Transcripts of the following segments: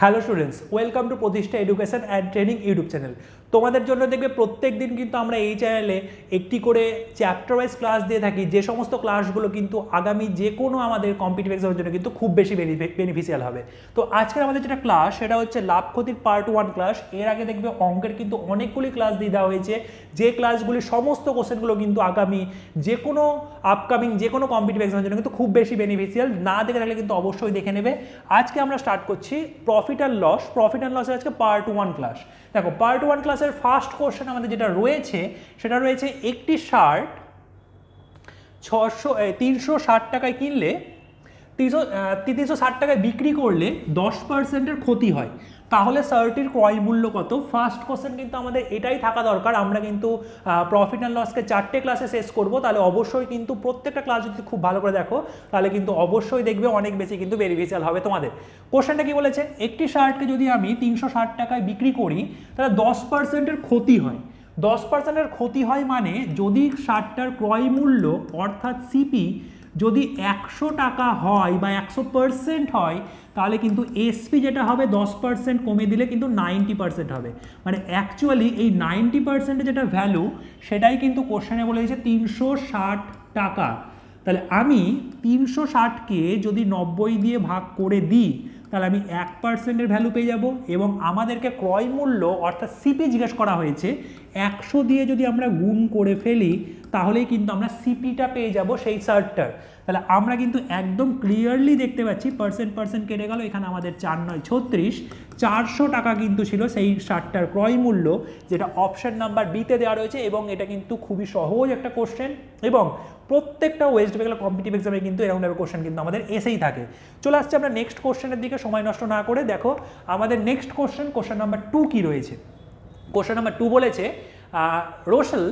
Hello students, welcome to প্রতিষ্ঠা education and training YouTube channel. তোমাদের জন্য দেখবে প্রত্যেক দিন কিন্তু আমরা এই চ্যানেলে একটি করে চ্যাপ্টার ওয়াইজ ক্লাস দিয়ে থাকি, যে সমস্ত ক্লাসগুলো কিন্তু আগামী যে কোনো আমাদের কম্পিটিটিভ এক্সামের জন্য কিন্তু খুব বেশি বেনিফিশিয়াল হবে। তো আজকের আমাদের যেটা ক্লাস সেটা হচ্ছে লাভ ক্ষতির পার্ট 1 ক্লাস। এর আগে দেখবে অঙ্কের কিন্তু অনেকগুলি ক্লাস দিয়ে দেওয়া হয়েছে, যে ক্লাসগুলি সমস্ত কোশ্চেনগুলো কিন্তু আগামী যে কোনো আপকামিং যে কোনো কম্পিটিটিভ এক্সামের জন্য কিন্তু খুব বেশি বেনিফিশিয়াল। না দেখে থাকলে কিন্তু অবশ্যই দেখে নেবে। আজকে আমরা স্টার্ট করছি প্রফিট অ্যান্ড লসের আজকে পার্ট 1 ক্লাস। দেখো পার্ট 1 ক্লাসের ফার্স্ট কোশ্চেন আমাদের যেটা রয়েছে সেটা রয়েছে একটি শার্ট 360 টাকায় কিনলে 360 টাকায় বিক্রি করলে 10%-এর ক্ষতি হয়, তাহলে শার্টটির ক্রয় মূল্য কত? ফার্স্ট কোশ্চেন কিন্তু আমাদের এটাই থাকা দরকার। আমরা কিন্তু প্রফিট অ্যান্ড লসকে 4টে ক্লাসে শেষ করব, তাহলে অবশ্যই কিন্তু প্রত্যেকটা ক্লাস যদি খুব ভালো করে দেখো তাহলে কিন্তু অবশ্যই দেখবে অনেক বেশি কিন্তু বেনিফিশিয়াল হবে তোমাদের। কোশ্চেনটা কি বলেছে? একটি শার্টকে যদি আমি 360 টাকায় বিক্রি করি তাহলে 10%-এর ক্ষতি হয়। 10%-এর ক্ষতি হয় মানে যদি শার্টটার ক্রয় মূল্য অর্থাৎ সিপি যদি 100 টাকা হয় বা 100% হয়, তাহলে কিন্তু এসপি যেটা হবে 10% কমে দিলে কিন্তু 90% হবে। মানে অ্যাকচুয়ালি এই 90% যেটা ভ্যালু সেটাই কিন্তু কোশ্চেনে বলে দিয়েছে 360 টাকা। তাহলে আমি 360কে যদি 90 দিয়ে ভাগ করে দিই তাহলে আমি 1%-এর ভ্যালু পেয়ে যাব, এবং আমাদেরকে ক্রয় মূল্য অর্থাৎ সিপি জিজ্ঞেস করা হয়েছে, 100 দিয়ে যদি আমরা গুণ করে ফেলি তাহলেই কিন্তু আমরা সিপিটা পেয়ে যাব সেই শার্টটার। তাহলে আমরা কিন্তু একদম ক্লিয়ারলি দেখতে পাচ্ছি পার্সেন্ট কেটে গেল, এখানে আমাদের 4 9 36 400 টাকা কিন্তু ছিল সেই শার্টটার ক্রয় মূল্য, যেটা অপশন নাম্বার বিতে দেওয়া রয়েছে। এবং এটা কিন্তু খুবই সহজ একটা কোশ্চেন, এবং প্রত্যেকটা ওয়েস্ট বেঙ্গল কম্পিটিটিভ এক্সামে কিন্তু এরকম টাইপের কোশ্চেন কিন্তু আমাদের এসেই থাকে। চলে আসছে আমরা নেক্সট কোশ্চেনের দিকে, সময় নষ্ট না করে। দেখো আমাদের নেক্সট কোশ্চেন নাম্বার 2 কি রয়েছে। কোশ্চেন নাম্বার 2 বলেছে রোশেল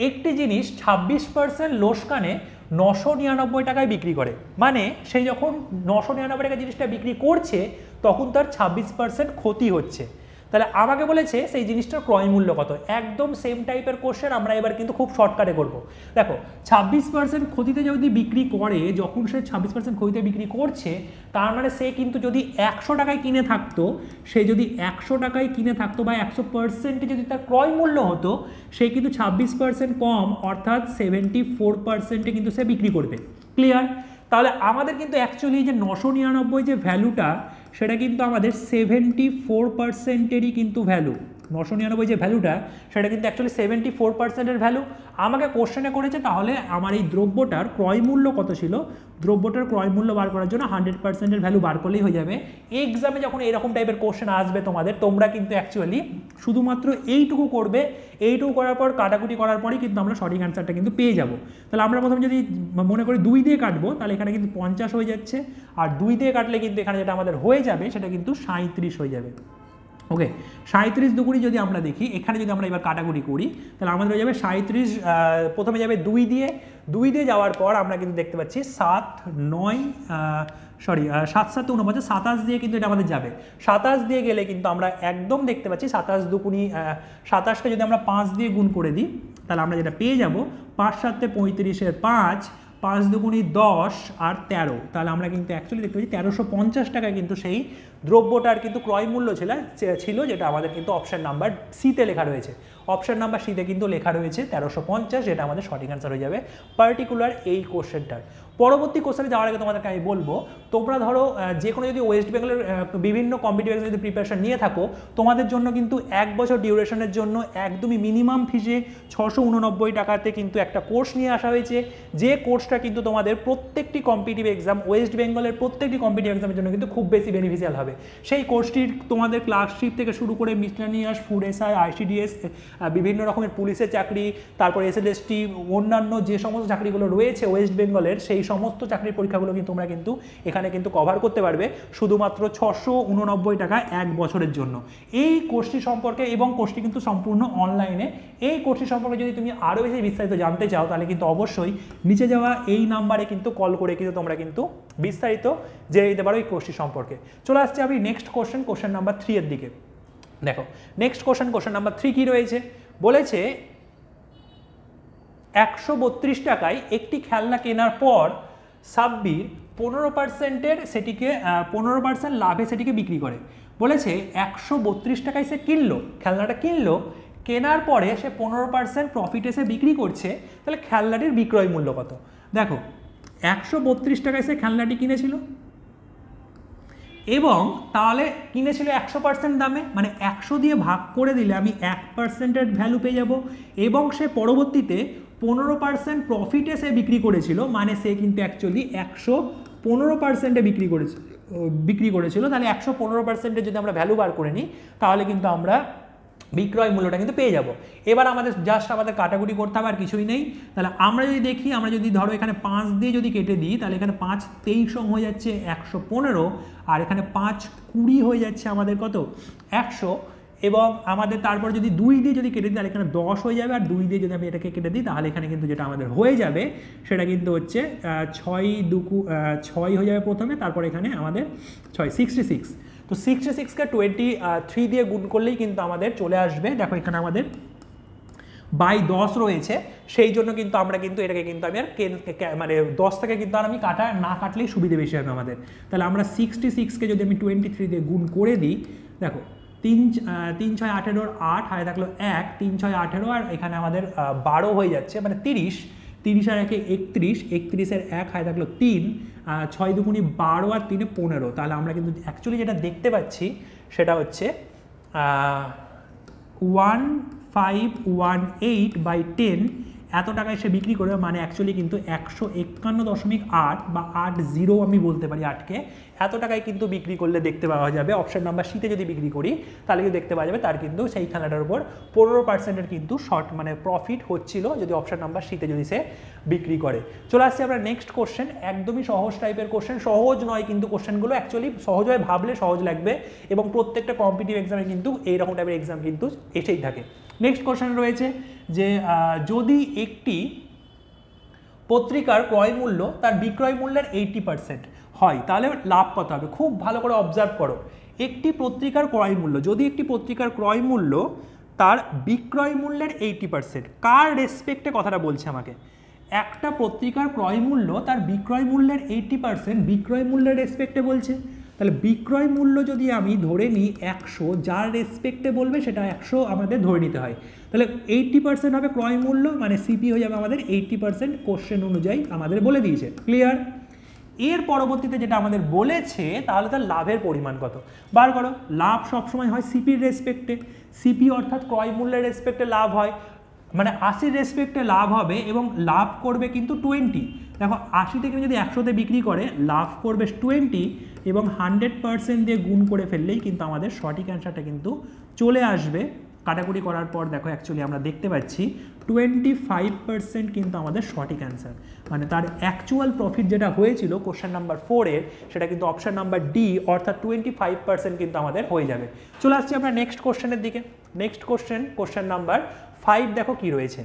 একটি জিনিস 26% লোকসানে 999 টাকায় বিক্রি করে। মানে সে যখন 999 টাকা জিনিসটা বিক্রি করছে তখন তার 26% ক্ষতি হচ্ছে। তাহলে আমাকে বলেছে সেই জিনিসটার ক্রয় মূল্য কত। একদম সেম টাইপের কোশ্চেন আমরা এবার কিন্তু খুব শর্টকাটে করব। দেখো 26% ক্ষতিতে যদি বিক্রি করে, যখন সে 26% ক্ষতিতে বিক্রি করছে তার মানে সে কিন্তু যদি 100 টাকায় কিনে থাকতো, সে যদি 100 টাকায় কিনে থাকতো বা 100% যদি তার ক্রয় মূল্য হতো, সে কিন্তু 26% কম অর্থাৎ 74%-এ কিন্তু সে বিক্রি করবে। ক্লিয়ার? তাহলে আমাদের কিন্তু অ্যাকচুয়ালি যে 999 যে ভ্যালুটা সেটা কিন্তু আমাদের 74%-এরই কিন্তু ভ্যালু। 999 যে ভ্যালুটা সেটা কিন্তু অ্যাকচুয়ালি 74%-এর ভ্যালু আমাকে কোশ্চেনে করেছে। তাহলে আমার এই দ্রব্যটার ক্রয় মূল্য কত ছিল? দ্রব্যটার ক্রয় মূল্য বার করার জন্য 100%-এর ভ্যালু বার করলেই হয়ে যাবে। এক্সামে যখন এরকম টাইপের কোশ্চেন আসবে তোমাদের, তোমরা কিন্তু অ্যাকচুয়ালি শুধুমাত্র এইটুকু করবে, এইটুকু করার পর কাটাকুটি করার পরই কিন্তু আমরা সঠিক অ্যান্সারটা কিন্তু পেয়ে যাব। তাহলে আমরা প্রথমে যদি মনে করি 2 দিয়ে কাটবো তাহলে এখানে কিন্তু 50 হয়ে যাচ্ছে, আর 2 দিয়ে কাটলে কিন্তু এখানে যেটা আমাদের হয়ে যাবে সেটা কিন্তু 37 হয়ে যাবে। ওকে, 37 দুগুণি যদি আমরা দেখি, এখানে যদি আমরা এবার কাটাকুটি করি তাহলে আমাদের হয়ে যাবে 37, প্রথমে যাবে 2 দিয়ে যাওয়ার পর আমরা কিন্তু দেখতে পাচ্ছি 7 7 49, 27 দিয়ে কিন্তু এটা আমাদের যাবে। 27 দিয়ে গেলে কিন্তু আমরা একদম দেখতে পাচ্ছি 27 দুগুণি 27কে যদি আমরা 5 দিয়ে গুণ করে দিই তাহলে আমরা যেটা পেয়ে যাব 5 7 35-এর 5, 5 দুগুণি 10 আর 13, তাহলে আমরা কিন্তু অ্যাকচুয়ালি দেখতে পাচ্ছি 1350 টাকায় কিন্তু সেই দ্রব্যটার কিন্তু ক্রয় মূল্য ছিল, যেটা আমাদের কিন্তু অপশন নাম্বার সিতে লেখা রয়েছে। অপশন নাম্বার সিতে কিন্তু লেখা রয়েছে 1350, যেটা আমাদের সঠিক অ্যান্সার হয়ে যাবে পার্টিকুলার এই কোশ্চেনটার। পরবর্তী কোশ্চেনে যাওয়ার আগে তোমাদেরকে আমি বলবো, তোমরা ধরো যে কোনো যদি ওয়েস্ট বেঙ্গলের বিভিন্ন কম্পিটিটিভ এক্সাম যদি প্রিপারেশন নিয়ে থাকো, তোমাদের জন্য কিন্তু 1 বছর ডিউরেশনের জন্য একদমই মিনিমাম ফিজে 689 টাকাতে কিন্তু একটা কোর্স নিয়ে আসা হয়েছে, যে কোর্সটা কিন্তু তোমাদের প্রত্যেকটি কম্পিটিটিভ এক্সাম ওয়েস্ট বেঙ্গলের প্রত্যেকটি কম্পিটিটিভ এক্সামের জন্য কিন্তু খুব বেশি বেনিফিশিয়াল হবে। সেই কোর্সটির তোমাদের ক্লার্কশিপ থেকে শুরু করে মিসলেনিয়াস, ফুড এসআই, আইসিডিএস, বিভিন্ন রকমের পুলিশের চাকরি, তারপর এসএলএসটি, অন্যান্য যে সমস্ত চাকরিগুলো রয়েছে ওয়েস্ট বেঙ্গলের, সেই সমস্ত চাকরির পরীক্ষাগুলো কিন্তু তোমরা কিন্তু এখানে কিন্তু কভার করতে পারবে শুধুমাত্র 689 টাকা 1 বছরের জন্য। এই কোর্সটি সম্পর্কে, এবং কোর্সটি কিন্তু সম্পূর্ণ অনলাইনে, এই কোর্সটি সম্পর্কে যদি তুমি আরও বেশি বিস্তারিত জানতে চাও তাহলে কিন্তু অবশ্যই নিচে যাওয়া এই নাম্বারে কিন্তু কল করে কিন্তু তোমরা কিন্তু বিস্তারিত জেনে নিতে পারো এই কোর্সটি সম্পর্কে। চলে আসছে আমি নেক্সট কোশ্চেন নাম্বার 3 এর দিকে। দেখো নেক্সট কোশ্চেন নাম্বার 3 কি রয়েছে। বলেছে 132 টাকায় একটি খেলনা কেনার পর সাব্বির 15%-এর সেটিকে 15% লাভে সেটিকে বিক্রি করে। বলেছে 132 টাকায় সে কিনলো, খেলনাটা কিনলো, কেনার পরে সে 15% প্রফিটে সে বিক্রি করছে, তাহলে খেলনাটির বিক্রয় মূল্য কত? দেখো 132 টাকায় সে খেলনাটি কিনেছিল এবং তাহলে কিনেছিল 100% দামে, মানে 100 দিয়ে ভাগ করে দিলে আমি 1%-এর ভ্যালু পেয়ে যাব, এবং সে পরবর্তীতে 15% প্রফিটে সে বিক্রি করেছিল, মানে সে কিন্তু অ্যাকচুয়ালি 115%-এ বিক্রি করেছিল। তাহলে 115%-এর যদি আমরা ভ্যালু বার করে নিই তাহলে কিন্তু আমরা বিক্রয় মূল্যটা কিন্তু পেয়ে যাব। এবার আমাদের জাস্ট আমাদের কাটাকুটি করতে হবে, আর কিছুই নেই। তাহলে আমরা যদি দেখি, আমরা যদি ধরো এখানে 5 দিয়ে যদি কেটে দিই, তাহলে এখানে 5 23 হয়ে যাচ্ছে 115, আর এখানে 5 20 হয়ে যাচ্ছে আমাদের কত 100, এবং আমাদের তারপর যদি 2 দিয়ে যদি কেটে দিই তাহলে এখানে 10 হয়ে যাবে, আর 2 দিয়ে যদি আমি এটাকে কেটে দিই তাহলে এখানে কিন্তু যেটা আমাদের হয়ে যাবে সেটা কিন্তু হচ্ছে 6 হয়ে যাবে প্রথমে, তারপর এখানে আমাদের 66। তো 66কে 23 দিয়ে গুণ করলেই কিন্তু আমাদের চলে আসবে, দেখো এখানে আমাদের বাই 10 রয়েছে, সেই জন্য কিন্তু আমরা কিন্তু এটাকে কিন্তু আমি আর মানে 10 থেকে কিন্তু আর আমি না কাটলেই সুবিধে বেশি হবে আমাদের। তাহলে আমরা 66কে যদি আমি 23 দিয়ে গুণ করে দিই, দেখো 3 6 18 8 হাতে থাকলো 1, 3 6 18, আর এখানে আমাদের 12 হয়ে যাচ্ছে, মানে 30 আর 1 31, 31-এর 1 হাতে থাকলো 3, 6 দুগুণি 12 আর 3 15। তাহলে আমরা কিন্তু অ্যাকচুয়ালি যেটা দেখতে পাচ্ছি সেটা হচ্ছে 1518/10 এত টাকায় সে বিক্রি করবে, মানে অ্যাকচুয়ালি কিন্তু 151.8 বা 80 আমি বলতে পারি 8কে, এত টাকায় কিন্তু বিক্রি করলে দেখতে পাওয়া যাবে। অপশন নাম্বার সিতে যদি বিক্রি করি তাহলে কিন্তু দেখতে পাওয়া যাবে তার কিন্তু সেই খেলাটার উপর 15%-এর কিন্তু শর্ট মানে প্রফিট হচ্ছিল, যদি অপশন নাম্বার সিতে যদি সে বিক্রি করে। চলে আসছি আমরা নেক্সট কোশ্চেন, একদমই সহজ টাইপের কোশ্চেন, সহজ নয় কিন্তু কোশ্চেনগুলো, অ্যাকচুয়ালি সহজ হয় ভাবলে সহজ লাগবে, এবং প্রত্যেকটা কম্পিটিটিভ এক্সামে কিন্তু এইরকম টাইপের এক্সাম কিন্তু এসেই থাকে। নেক্সট কোশ্চেন রয়েছে যে যদি একটি পত্রিকার ক্রয় মূল্য তার বিক্রয় মূল্যের 80% হয় তাহলে লাভ কত হবে? খুব ভালো করে অবজার্ভ করো, একটি পত্রিকার ক্রয় মূল্য, যদি একটি পত্রিকার ক্রয় মূল্য তার বিক্রয় মূল্যের 80%, কার রেসপেক্টে কথাটা বলছে আমাকে? একটা পত্রিকার ক্রয় মূল্য তার বিক্রয় মূল্যের 80% বিক্রয় মূল্যের রেসপেক্টে বলছে, তাহলে বিক্রয় মূল্য যদি আমি ধরে নিই 100, যার রেসপেক্টে বলবে সেটা 100 আমাদের ধরে নিতে হয়, তাহলে 80% হবে ক্রয় মূল্য, মানে সিপি হয়ে যাবে আমাদের 80% কোশ্চেন অনুযায়ী আমাদের বলে দিয়েছে। ক্লিয়ার? এর পরবর্তীতে যেটা আমাদের বলেছে তাহলে তার লাভের পরিমাণ কত বার করো। লাভ সবসময় হয় সিপির রেসপেক্টে, সিপি অর্থাৎ ক্রয় মূল্যের রেসপেক্টে লাভ হয়, মানে 80 রেসপেক্টে লাভ হবে এবং লাভ করবে কিন্তু 20। দেখো 80 থেকে যদি 100-তে বিক্রি করে লাভ করবে 20, এবং 100% দিয়ে গুণ করে ফেললেই কিন্তু আমাদের সঠিক অ্যান্সারটা কিন্তু চলে আসবে। কাটাকুটি করার পর দেখো অ্যাকচুয়ালি আমরা দেখতে পাচ্ছি 25% কিন্তু আমাদের সঠিক অ্যান্সার, মানে তার অ্যাকচুয়াল প্রফিট যেটা হয়েছিল কোশ্চেন নাম্বার 4-এর সেটা কিন্তু অপশন নাম্বার ডি, অর্থাৎ 25% কিন্তু আমাদের হয়ে যাবে। চলে আসছি আমরা নেক্সট কোশ্চেনের দিকে। নেক্সট কোশ্চেন নাম্বার 5 দেখো কি রয়েছে,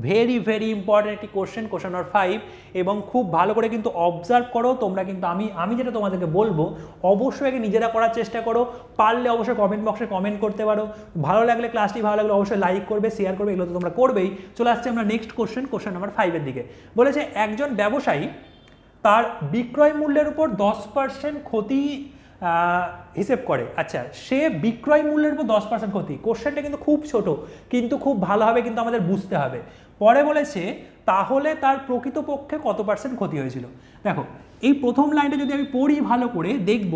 ভেরি ভেরি ইম্পর্টেন্ট একটি কোশ্চেন নাম্বার 5, এবং খুব ভালো করে কিন্তু অবজার্ভ করো তোমরা, কিন্তু আমি যেটা তোমাদেরকে বলবো অবশ্যই আগে নিজেরা করার চেষ্টা করো, পারলে অবশ্যই কমেন্ট বক্সে কমেন্ট করতে পারো, ভালো লাগলে ক্লাসটি ভালো লাগলে অবশ্যই লাইক করবে, শেয়ার করবে, এগুলো তো তোমরা করবেই। চলে আসছে আমরা নেক্সট কোশ্চেন নাম্বার 5-এর দিকে। বলেছে একজন ব্যবসায়ী তার বিক্রয় মূল্যের উপর 10% ক্ষতি হিসেব করে। আচ্ছা, সে বিক্রয় মূল্যের উপর 10% ক্ষতি, কোশ্চেনটা কিন্তু খুব ছোট কিন্তু খুব ভালোভাবে কিন্তু আমাদের বুঝতে হবে। পরে বলেছে তাহলে তার প্রকৃতপক্ষে কত % ক্ষতি হয়েছিল। দেখো এই প্রথম লাইনটা যদি আমি পড়ি ভালো করে দেখব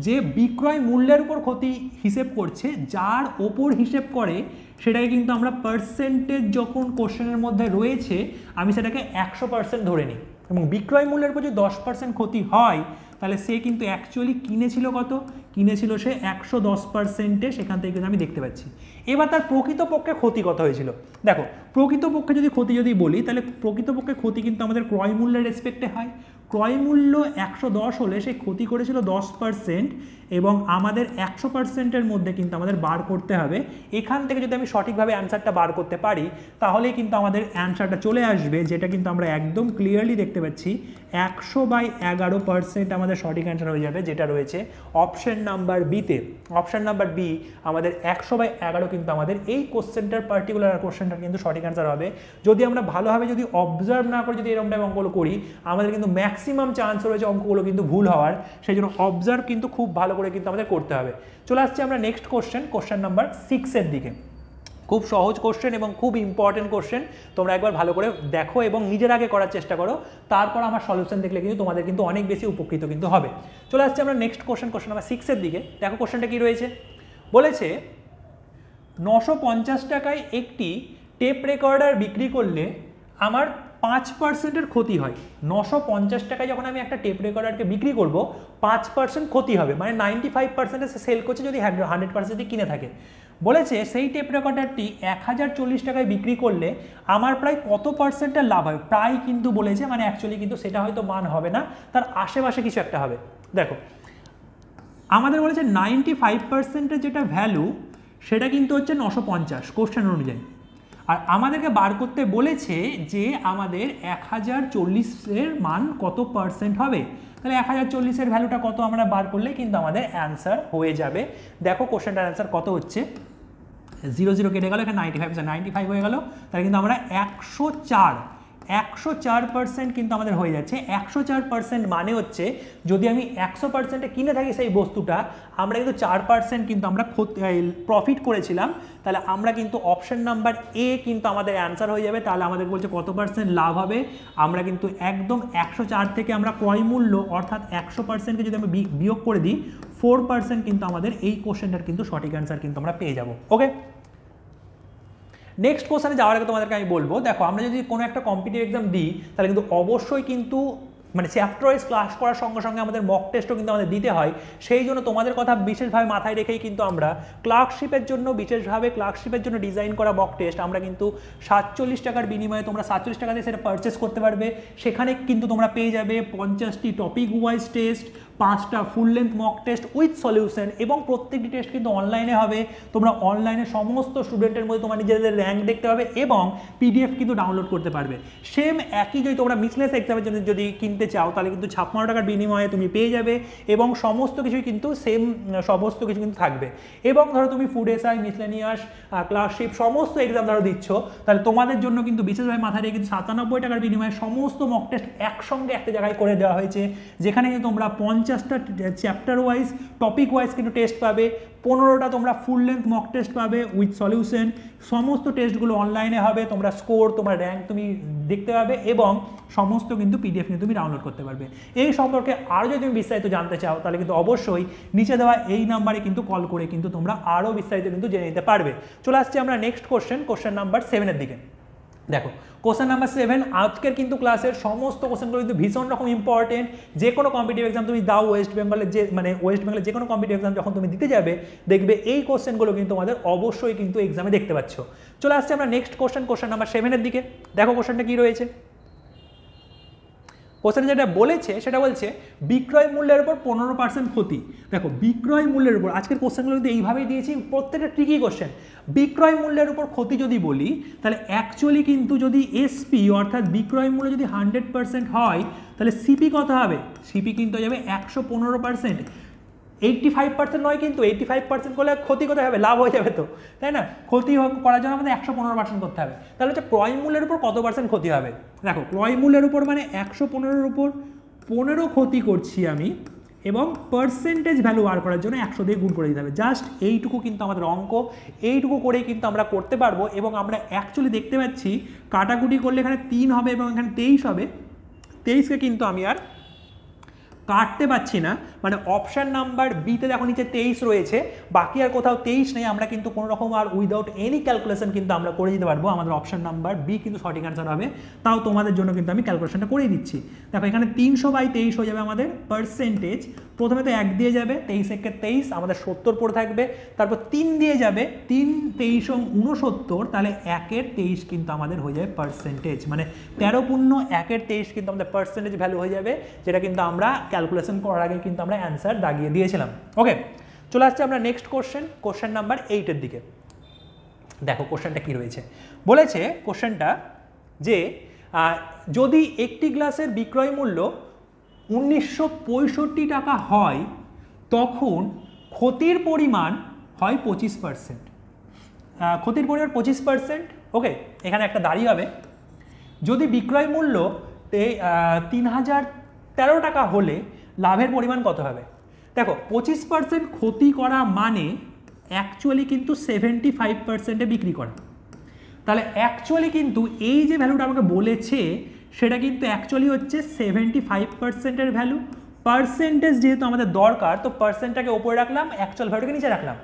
যে বিক্রয় মূল্যের উপর ক্ষতি হিসেব করছে, যার ওপর হিসেব করে সেটাকে কিন্তু আমরা পার্সেন্টেজ যখন কোশ্চেনের মধ্যে রয়েছে আমি সেটাকে 100% ধরে নিই, এবং বিক্রয় মূল্যের উপর যদি 10% ক্ষতি হয় তাহলে সে কিন্তু অ্যাকচুয়ালি কিনেছিল কত? কিনেছিল সে 110%-এ, সেখান থেকে কিন্তু আমি দেখতে পাচ্ছি। এবার তার প্রকৃতপক্ষে ক্ষতি কত হয়েছিল? দেখো প্রকৃতপক্ষে যদি ক্ষতি যদি বলি তাহলে প্রকৃতপক্ষে ক্ষতি কিন্তু আমাদের ক্রয় মূল্যের রেসপেক্টে হয়। ক্রয় মূল্য 110 হলে সে ক্ষতি করেছিল 10%, এবং আমাদের 100%-এর মধ্যে কিন্তু আমাদের বার করতে হবে। এখান থেকে যদি আমি সঠিকভাবে অ্যান্সারটা বার করতে পারি তাহলেই কিন্তু আমাদের অ্যান্সারটা চলে আসবে, যেটা কিন্তু আমরা একদম ক্লিয়ারলি দেখতে পাচ্ছি 100/11% আমাদের সঠিক অ্যান্সার হয়ে যাবে, যেটা রয়েছে অপশন নাম্বার বিতে। অপশন নাম্বার বি আমাদের 100/11 কিন্তু আমাদের এই কোশ্চেনটার পার্টিকুলার কোশ্চেনটার কিন্তু সঠিক অ্যান্সার হবে। যদি আমরা ভালোভাবে যদি অবজার্ভ না করে যদি এরকম টাইপ অঙ্কগুলো করি আমাদের কিন্তু ম্যাক্সিমাম চান্স রয়েছে অঙ্কগুলো কিন্তু ভুল হওয়ার। সেই জন্য অবজার্ভ কিন্তু খুব ভালো করে কিন্তু আমাদের করতে হবে। চলে আসছি আমরা নেক্সট কোশ্চেন নাম্বার 6-এর দিকে। খুব সহজ কোশ্চেন এবং খুব ইম্পর্টেন্ট কোশ্চেন, তোমরা একবার ভালো করে দেখো এবং নিজের আগে করার চেষ্টা করো, তারপর আমার সলিউশন দেখলে কিন্তু তোমাদের কিন্তু অনেক বেশি উপকৃত কিন্তু হবে। চলে আসছি আমরা নেক্সট কোশ্চেন নাম্বার 6-এর দিকে। দেখো কোশ্চেনটা কি রয়েছে, বলেছে 950 টাকায় একটি টেপ রেকর্ডার বিক্রি করলে আমার 5%-এর ক্ষতি হয়। 950 টাকায় যখন আমি একটা টেপ রেকর্ডারকে বিক্রি করব 5% ক্ষতি হবে, মানে 95%-এ সে সেল করছে যদি 100% কিনে থাকে। বলেছে সেই টেপ রেকর্ডারটি 1040 টাকায় বিক্রি করলে আমার প্রায় কত পার্সেন্টের লাভ হয়। প্রায় কিন্তু বলেছে, মানে অ্যাকচুয়ালি কিন্তু সেটা হয়তো মান হবে না, তার আশেপাশে কিছু একটা হবে। দেখো আমাদের বলেছে 95%-এর যেটা ভ্যালু সেটা কিন্তু হচ্ছে 950 কোশ্চেন অনুযায়ী, আর আমাদেরকে বার করতে বলেছে যে আমাদের 1040-এর মান কত পার্সেন্ট হবে। তাহলে 1040-এর ভ্যালুটা কত আমরা বার করলে কিন্তু আমাদের অ্যান্সার হয়ে যাবে। দেখো কোশ্চেনটার অ্যান্সার কত হচ্ছে, 0 কেটে গেল, এখানে 95 হয়ে গেল, তাহলে কিন্তু আমরা 104% কিন্তু আমাদের হয়ে যাচ্ছে। 104% মানে হচ্ছে যদি আমি 100%-এ কিনে থাকি সেই বস্তুটা, আমরা কিন্তু 4% কিন্তু আমরা প্রফিট করেছিলাম, তাহলে আমরা কিন্তু অপশন নাম্বার এ কিন্তু আমাদের অ্যান্সার হয়ে যাবে। তাহলে আমাদের বলছে কত পার্সেন্ট লাভ হবে, আমরা কিন্তু একদম 104 থেকে আমরা ক্রয় মূল্য অর্থাৎ 100%-কে যদি আমি বিয়োগ করে দিই 4% কিন্তু আমাদের এই কোশ্চেনটার কিন্তু সঠিক অ্যান্সার কিন্তু আমরা পেয়ে যাব। ওকে, নেক্সট কোশ্চেনে যাওয়ার আগে তোমাদেরকে আমি বলবো, দেখো আমরা যদি কোনো একটা কম্পিটিটিভ এক্সাম দিই তাহলে কিন্তু অবশ্যই কিন্তু মানে চ্যাপ্টার ওয়াইজ ক্লাস করার সঙ্গে সঙ্গে আমাদের মক টেস্টও কিন্তু আমাদের দিতে হয়। সেই জন্য তোমাদের কথা বিশেষভাবে মাথায় রেখেই কিন্তু আমরা ক্লার্কশিপের জন্য ডিজাইন করা মক টেস্ট আমরা কিন্তু 47 টাকার বিনিময়ে তোমরা 47 টাকা দিয়ে সেটা পারচেস করতে পারবে। সেখানে কিন্তু তোমরা পেয়ে যাবে 50টি টপিক ওয়াইজ টেস্ট, 5টা full length mock test with solution, এবং প্রত্যেকটি টেস্ট কিন্তু অনলাইনে হবে। তোমরা অনলাইনে সমস্ত স্টুডেন্টের মধ্যে তোমার নিজেদের র্যাঙ্ক দেখতে পাবে এবং পিডিএফ কিন্তু ডাউনলোড করতে পারবে। সেম একই যদি তোমরা মিসলেস এক্সামের জন্য যদি কিনতে চাও তাহলে কিন্তু 56 টাকার বিনিময়ে তুমি পেয়ে যাবে এবং সমস্ত কিছুই কিন্তু সমস্ত কিছু কিন্তু থাকবে। এবং ধরো তুমি ফুড এসআই, মিসলেনিয়াস, ক্লার্কশিপ সমস্ত এক্সাম ধরো দিচ্ছ, তাহলে তোমাদের জন্য কিন্তু বিশেষভাবে মাথায় রেখে কিন্তু 97 টাকার বিনিময়ে সমস্ত মক টেস্ট একসঙ্গে একটা জায়গায় করে দেওয়া হয়েছে, যেখানে কিন্তু তোমরা 50টা চ্যাপ্টার ওয়াইজ টপিক ওয়াইজ কিন্তু টেস্ট পাবে, 15টা তোমরা ফুল লেন্থ মক টেস্ট পাবে উইথ সলিউশন। সমস্ত টেস্টগুলো অনলাইনে হবে, তোমরা স্কোর, তোমার র্যাঙ্ক তুমি দেখতে পাবে এবং সমস্ত কিন্তু পিডিএফ নিয়ে তুমি ডাউনলোড করতে পারবে। এই সম্পর্কে আরও যদি তুমি বিস্তারিত জানতে চাও তাহলে কিন্তু অবশ্যই নিচে দেওয়া এই নাম্বারে কিন্তু কল করে কিন্তু তোমরা আরও বিস্তারিত কিন্তু জেনে নিতে পারবে। চলে আসছি আমরা নেক্সট কোশ্চেন নাম্বার 7-এর দিকে। দেখো কোশ্চেন নাম্বার 7 আজকের কিন্তু ক্লাসের সমস্ত কোশ্চেনগুলো কিন্তু ভীষণ রকম ইম্পর্টেন্ট। যে কোনো কম্পিটিটিভ এক্সাম তুমি দাও ওয়েস্ট বেঙ্গলের যে কোনো কম্পিটিটিভ এক্সাম যখন তুমি দিতে যাবে দেখবে এই কোশ্চেনগুলো কিন্তু তোমাদের অবশ্যই কিন্তু এক্সামে দেখতে পাচ্ছ। চলে আসছে আমরা নেক্সট কোশ্চেন নাম্বার 7-এর দিকে। দেখো কোশ্চেনটা কি রয়েছে, কোশ্চেনে যেটা বলেছে সেটা বলছে বিক্রয় মূল্যের উপর 15% ক্ষতি। দেখো বিক্রয় মূল্যের উপর, আজকের কোশ্চেনগুলো কিন্তু এইভাবেই দিয়েছি, প্রত্যেকটা ট্রিকি কোশ্চেন। বিক্রয় মূল্যের উপর ক্ষতি যদি বলি তাহলে অ্যাকচুয়ালি কিন্তু যদি এসপি অর্থাৎ বিক্রয় মূল্য যদি 100% হয় তাহলে সিপি কত হবে, সিপি কিন্তু হয়ে যাবে 115%। 85% নয় কিন্তু 85% করলে ক্ষতি কোথায় হবে, লাভ হয়ে যাবে তো, তাই না? ক্ষতি করার জন্য আমাদের 115% করতে হবে। তাহলে হচ্ছে ক্রয় মূল্যের উপর কত পার্সেন্ট ক্ষতি হবে। দেখো ক্রয় মূল্যের উপর মানে 115-এর উপর 15 ক্ষতি করছি আমি, এবং পার্সেন্টেজ ভ্যালু বার করার জন্য 100 দিয়ে গুণ করে দিতে হবে। জাস্ট এইটুকু কিন্তু আমাদের অঙ্ক, এইটুকু করেই কিন্তু আমরা করতে পারবো। এবং আমরা অ্যাকচুয়ালি দেখতে পাচ্ছি কাটাকুটি করলে এখানে 3 হবে এবং এখানে 23 হবে। 23কে কিন্তু আমি আর কাটতে পাচ্ছি না, মানে অপশান নাম্বার বিতে দেখো নিচে 23 রয়েছে, বাকি আর কোথাও 23 নেই। আমরা কিন্তু কোনো রকম আর উইদাউট এনি ক্যালকুলেশন কিন্তু আমরা করে দিতে পারবো, আমাদের অপশান নাম্বার বি কিন্তু সঠিক অ্যান্সার হবে। তাও তোমাদের জন্য কিন্তু আমি ক্যালকুলেশনটা করে দিচ্ছি। দেখো এখানে 300/23 হয়ে যাবে আমাদের পার্সেন্টেজ। প্রথমে তো 1 দিয়ে যাবে, 23 23 আমাদের 70 পড়ে থাকবে, তারপর 3 দিয়ে যাবে, 3 23 69, তাহলে 1/23 কিন্তু আমাদের হয়ে যাবে পার্সেন্টেজ, মানে 13 × 1/23 কিন্তু আমাদের পার্সেন্টেজ ভ্যালু হয়ে যাবে, যেটা কিন্তু আমরা ক্যালকুলেশন করার আগে কিন্তু আমরা অ্যান্সার দাগিয়ে দিয়েছিলাম। ওকে, চলে আসছে আমরা নেক্সট কোশ্চেন নাম্বার 8-এর দিকে। দেখো কোশ্চেনটা কি রয়েছে, বলেছে কোশ্চেনটা যে যদি একটি গ্লাসের বিক্রয় মূল্য 1965 টাকা হয় তখন ক্ষতির পরিমাণ হয় 25%। ক্ষতির পরিমাণ 25%। ওকে, এখানে একটা দাঁড়িয়ে হবে যদি বিক্রয় মূল্য 3013 টাকা হলে লাভের পরিমাণ কত হবে। দেখো 25% ক্ষতি করা মানে অ্যাকচুয়ালি কিন্তু 75%-এ বিক্রি করা। তাহলে অ্যাকচুয়ালি কিন্তু এই যে ভ্যালুটা আমাকে বলেছে সেটা কিন্তু অ্যাকচুয়ালি হচ্ছে 75%-এর ভ্যালু। পার্সেন্টেজ যেহেতু আমাদের দরকার, তো পার্সেন্টটাকে ওপরে রাখলাম, অ্যাকচুয়াল ভ্যালুটাকে নিচে রাখলাম।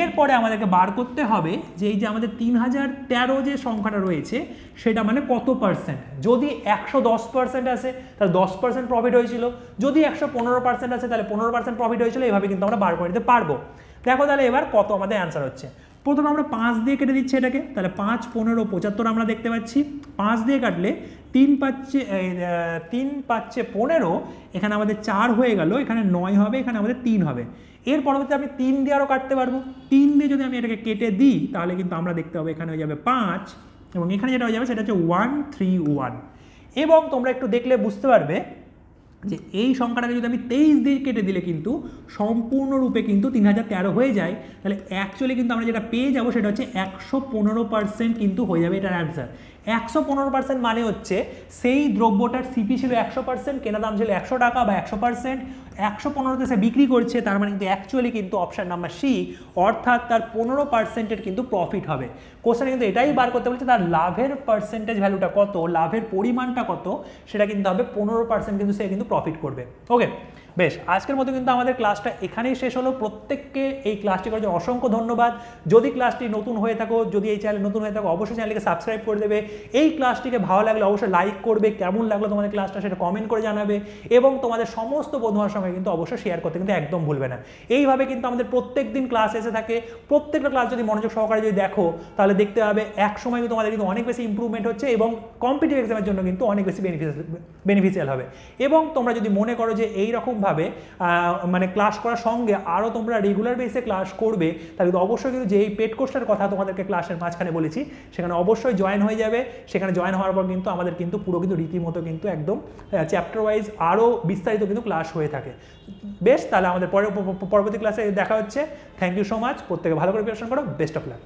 এরপরে আমাদেরকে বার করতে হবে যে এই যে আমাদের 3013 যে সংখ্যাটা রয়েছে সেটা মানে কত পার্সেন্ট। যদি 110% আছে তাহলে 10% প্রফিট হয়েছিল, যদি 115% আছে তাহলে 15% প্রফিট হয়েছিল। এইভাবে কিন্তু আমরা বার করে নিতে পারবো। দেখো তাহলে এবার কত আমাদের অ্যান্সার হচ্ছে। প্রথমে আমরা 5 দিয়ে কেটে দিচ্ছি এটাকে, তাহলে 5, 15, 75 আমরা দেখতে পাচ্ছি। 5 দিয়ে কাটলে 3 5 15, এখানে আমাদের 4 হয়ে গেল, এখানে 9 হবে, এখানে আমাদের 3 হবে। এর পরবর্তীতে আমি 3 দিয়ে আরও কাটতে পারবো। 3 দিয়ে যদি আমি এটাকে কেটে দিই তাহলে কিন্তু আমরা দেখতে পাবো এখানে হয়ে যাবে 5 এবং এখানে যেটা হয়ে যাবে সেটা হচ্ছে 131। এবং তোমরা একটু দেখলে বুঝতে পারবে যে এই সংখ্যাটাকে যদি আমি 23 দিয়ে কেটে দিলে কিন্তু সম্পূর্ণরূপে কিন্তু 3013 হয়ে যায়। তাহলে অ্যাকচুয়ালি কিন্তু আমরা যেটা পেয়ে যাবো সেটা হচ্ছে 115% কিন্তু হয়ে যাবে এটার অ্যান্সার। 115% মানে হচ্ছে সেই দ্রব্যটার সিপি ছিল 100%, কেনা দাম ছিল 100 টাকা বা 100%, 115তে সে বিক্রি করছে, তার মানে কিন্তু অ্যাকচুয়ালি কিন্তু অপশান নাম্বার সি, অর্থাৎ তার 15%-এর কিন্তু প্রফিট হবে। কোশ্চেনে কিন্তু এটাই বার করতে বলছে তার লাভের পার্সেন্টেজ ভ্যালুটা কত, লাভের পরিমাণটা কত, সেটা কিন্তু হবে 15% কিন্তু সে কিন্তু প্রফিট করবে। ওকে, বেশ, আজকের মতো কিন্তু আমাদের ক্লাসটা এখানেই শেষ হলো। প্রত্যেককে এই ক্লাসটি করার জন্য অসংখ্য ধন্যবাদ। যদি ক্লাসটি নতুন হয়ে থাকো, যদি এই চ্যানেল নতুন হয়ে থাকো, অবশ্যই চ্যানেলকে সাবস্ক্রাইব করে দেবে। এই ক্লাসটিকে ভালো লাগলে অবশ্যই লাইক করবে, কেমন লাগলো তোমাদের ক্লাসটা সেটা কমেন্ট করে জানাবে, এবং তোমাদের সমস্ত বন্ধুদের সঙ্গে কিন্তু অবশ্যই শেয়ার করতে কিন্তু একদম ভুলবে না। এইভাবে কিন্তু আমাদের প্রত্যেক দিন ক্লাস এসে থাকে। প্রত্যেকটা ক্লাস যদি মনোযোগ সহকারে যদি দেখো তাহলে দেখতে হবে এক সময় কিন্তু তোমাদের কিন্তু অনেক বেশি ইম্প্রুভমেন্ট হচ্ছে এবং কম্পিটিটিভ এক্সামের জন্য কিন্তু অনেক বেশি বেনিফিশিয়াল হবে। এবং তোমরা যদি মনে করো যে এইরকমভাবে মানে ক্লাস করার সঙ্গে আরও তোমরা রেগুলার বেসে ক্লাস করবে, তাহলে কিন্তু অবশ্যই কিন্তু যে এই পেড কোর্সটার কথা তোমাদেরকে ক্লাসের মাঝখানে বলেছি সেখানে অবশ্যই জয়েন হয়ে যাবে। সেখানে জয়েন হওয়ার পর কিন্তু আমাদের কিন্তু পুরো কিন্তু রীতিমতো কিন্তু একদম চ্যাপ্টার ওয়াইজ আরও বিস্তারিত কিন্তু ক্লাস হয়ে থাকে। বেশ, তাহলে আমাদের পরবর্তী ক্লাসে দেখা হচ্ছে। Thank you so much. প্রত্যেকে ভালো করে প্রিপারেশন করো। Best of lakh.